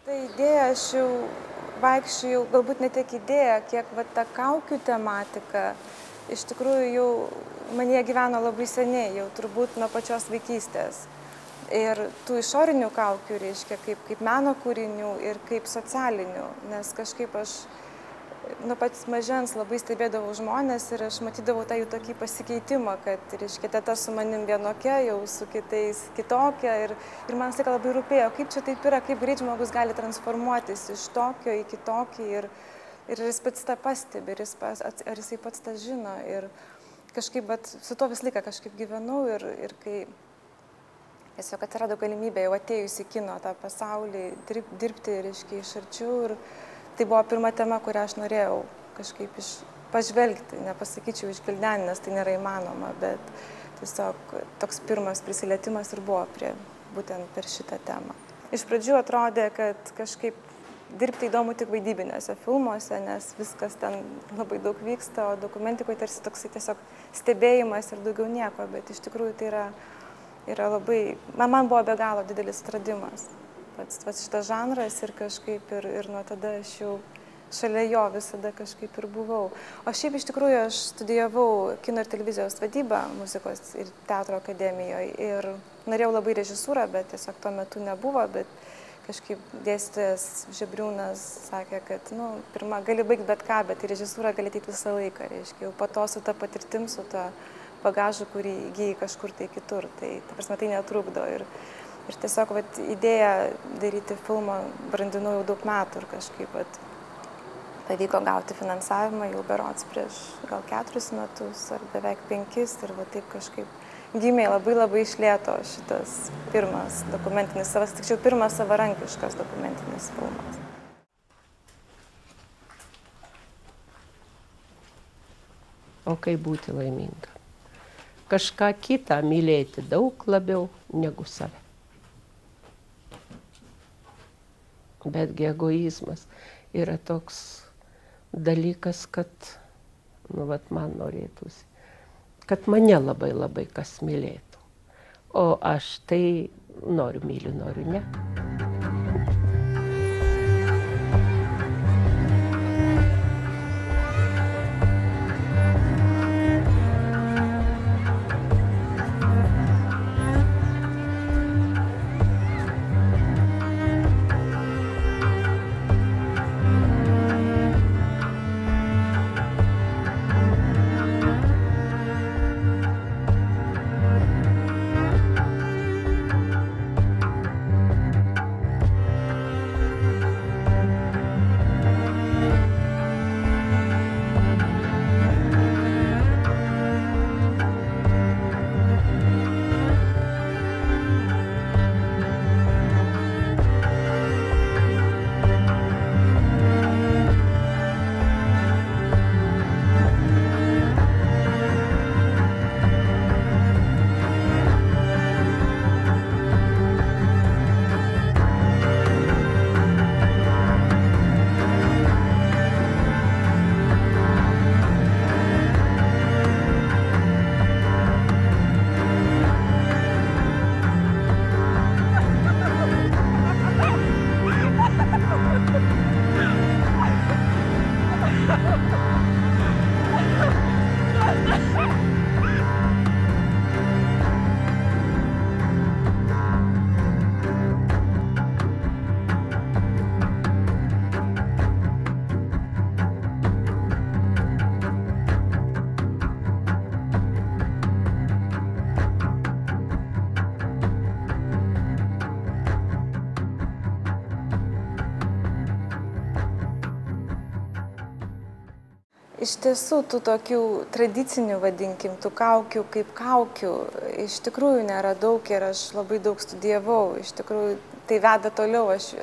Ta idėja, aš jau vaikščiojau, galbūt ne tiek idėja, kiek va ta kaukių tematika, iš tikrųjų jau manyje gyveno labai seniai, jau turbūt nuo pačios vaikystės. Ir tų išorinių kaukių, reiškia, kaip meno kūrinių ir kaip socialinių, nes kažkaip aš nuo pats mažens labai stebėdavau žmonės ir aš matydavau tą jų tokį pasikeitimą, kad, reiškia, teta su manim vienokia, jau su kitais kitokia ir man visą laiką labai rūpėjo, kaip čia taip yra, kaip greit žmogus gali transformuotis iš tokio į kitokį ir jis pats tą pastebi, ar jisai pats tą žino ir kažkaip, bet su to visą laiką kažkaip gyvenau ir kai tiesiog atsirado galimybė jau atėjus į kino tą pasaulį, dirbti, reiškia, iš arčiau ir tai buvo pirma tema, kurią aš norėjau kažkaip pažvelgti, nepasakyčiau išgildenti, nes tai nėra įmanoma, bet tiesiog toks pirmas prisilietimas ir buvo būtent per šitą temą. Iš pradžių atrodė, kad kažkaip dirbti įdomu tik vaidybinėse filmuose, nes viskas ten labai daug vyksta, o dokumentikoje tarsi toksai tiesiog stebėjimas ir daugiau nieko, bet iš tikrųjų tai yra labai, man buvo be galo didelis atradimas. Pats šitas žanras ir kažkaip ir nuo tada aš jau šalia jo visada kažkaip ir buvau. O šiaip iš tikrųjų aš studijavau kino ir televizijos vadybą muzikos ir teatro akademijoje ir norėjau labai režisūrą, bet tiesiog tuo metu nebuvo, bet kažkaip dėstytojas Žebriūnas sakė, kad, pirma, gali baigti bet ką, bet į režisūrą gali ateiti visą laiką, reiškia, jau po to su ta patirtim, su ta bagažu, kurį įgyji kažkur tai kitur, tai ta prasme tai netrukdo. Ir tiesiog idėją daryti filmą brandinau jau daug metų ir kažkaip pavyko gauti finansavimą jau berods prieš gal 4 metus ar beveik 5 ir taip kažkaip gimė labai iš lėto šitas pirmas dokumentinis, tiksliau pirmas savarankiškas dokumentinis filmas. O kaip būti laiminga? Kažką kitą mylėti daug labiau negu save. Betgi egoizmas yra toks dalykas, kad, man norėtųsi, kad mane labai kas mylėtų. O aš tai myliu, ne. Iš tiesų, tų tokių tradicinių, vadinkim, tų kaukių kaip kaukių, iš tikrųjų nėra daug ir aš labai daug studijavau. Iš tikrųjų, tai veda toliau, aš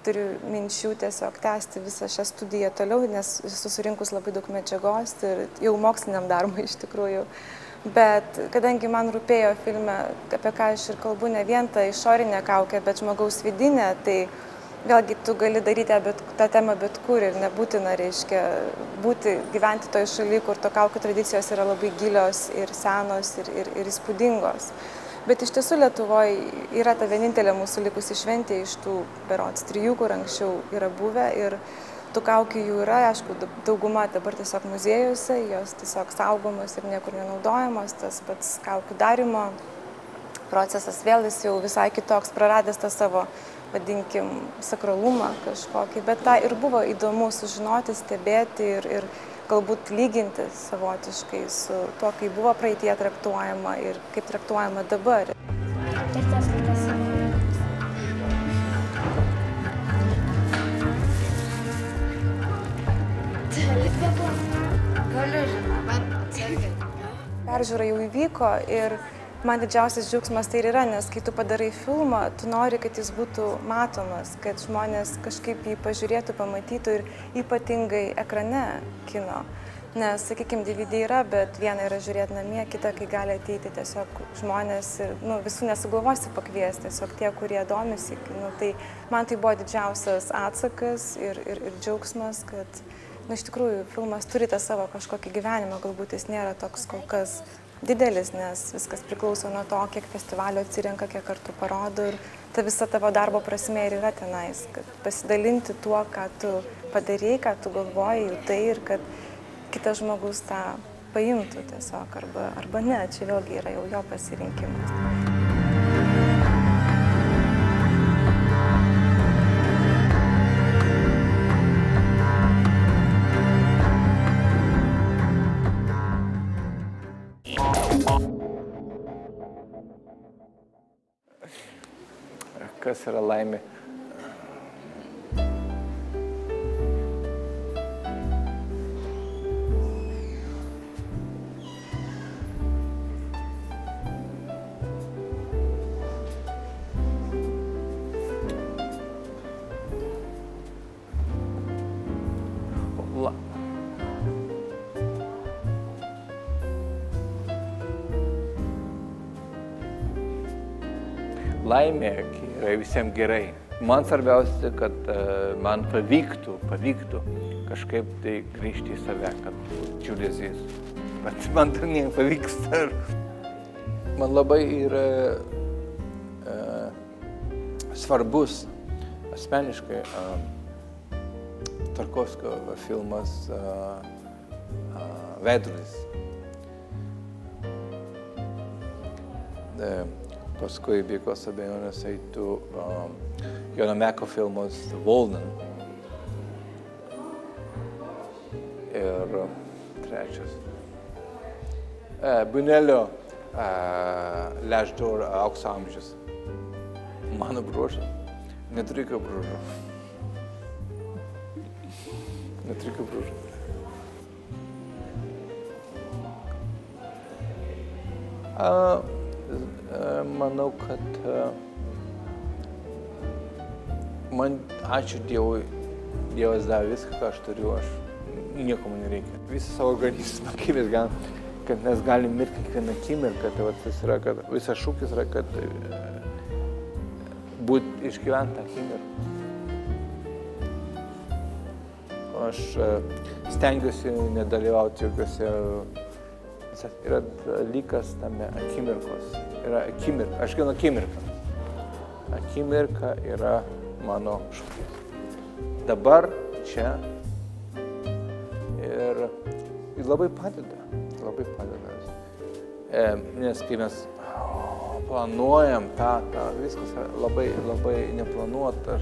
turiu minčių tiesiog tęsti visą šią studiją toliau, nes susirinkus labai daug medžiagos ir jau moksliniam darbui iš tikrųjų. Bet kadangi man rūpėjo filme, apie ką aš ir kalbu, ne vien ta išorinė kaukė, bet žmogaus vidinė, tai vėlgi tu gali daryti tą temą bet kur ir nebūtina, reiškia, gyventi toje šalyje, kur to kaukių tradicijos yra labai gilios ir senos ir įspūdingos. Bet iš tiesų Lietuvoje yra ta vienintelė mūsų likusi šventė iš tų berods 3, kur anksčiau yra buvę ir tų kaukių jų yra, aišku, dauguma dabar tiesiog muziejuose, jos tiesiog saugomos ir niekur nenaudojamos, tas pats kaukių darimo procesas vėl jis jau visai kitoks, praradęs tą savo, vadinkim, sakralumą kažkokį, bet tą ir buvo įdomu sužinoti, stebėti ir galbūt lyginti savotiškai su tuo, kaip buvo praeitie traktuojama ir kaip traktuojama dabar. Peržiūra jau įvyko ir man didžiausias džiaugsmas tai ir yra, nes kai tu padarai filmą, tu nori, kad jis būtų matomas, kad žmonės kažkaip jį pažiūrėtų, pamatytų ir ypatingai ekrane kino. Nes, sakykime, DVD yra, bet viena yra žiūrėti namie, kita, kai gali ateiti tiesiog žmonės ir visų nesugalvosi pakviesti, tiesiog tie, kurie domisi. Tai man tai buvo didžiausias atsakas ir džiaugsmas, kad iš tikrųjų filmas turi tą savo kažkokį gyvenimą, galbūt jis nėra toks kol kas didelis, nes viskas priklauso nuo to, kiek festivalio atsirenka, kiek kartų parodo ir ta visa tavo darbo prasmė ir yra tenais, kad pasidalinti tuo, ką tu padarei, ką tu galvojai, jutai ir kad kitas žmogus tą paimtų tiesiog arba ne, čia vėlgi yra jau jo pasirinkimas. Kas yra laimė? Laimė yra visiems gerai. Man svarbiausia, kad man pavyktų kažkaip tai grįžti į save, kad džiulėzės. Bet man tai nepavyksta. Man labai yra svarbus asmeniškai Tarkovskio filmas Veidrodis. Paskui be jokios abejonės eitų Jono Meko filmas Volnan. Ir trečias. Bunelio Lešdor Aukso amžius. Mano bruožas. Neturiu jokio bruožo. Manau, kad man, ačiū Dievui, Dievas davė viską, ką aš turiu, nieko man nereikia. Visą savo organizmą, kad mes galim mirti kiekvieną akimirką, tai tas yra, kad visas šūkis yra, kad būti išgyventą akimirką. Aš stengiuosi nedalyvauti jokiuose. Yra dalykas tame akimirkos. Yra akimirka. Aš gyvenu akimirką. Akimirka yra mano šūkis. Dabar, čia. Ir jis labai padeda. Nes kai mes planuojam viskas labai neplanuota.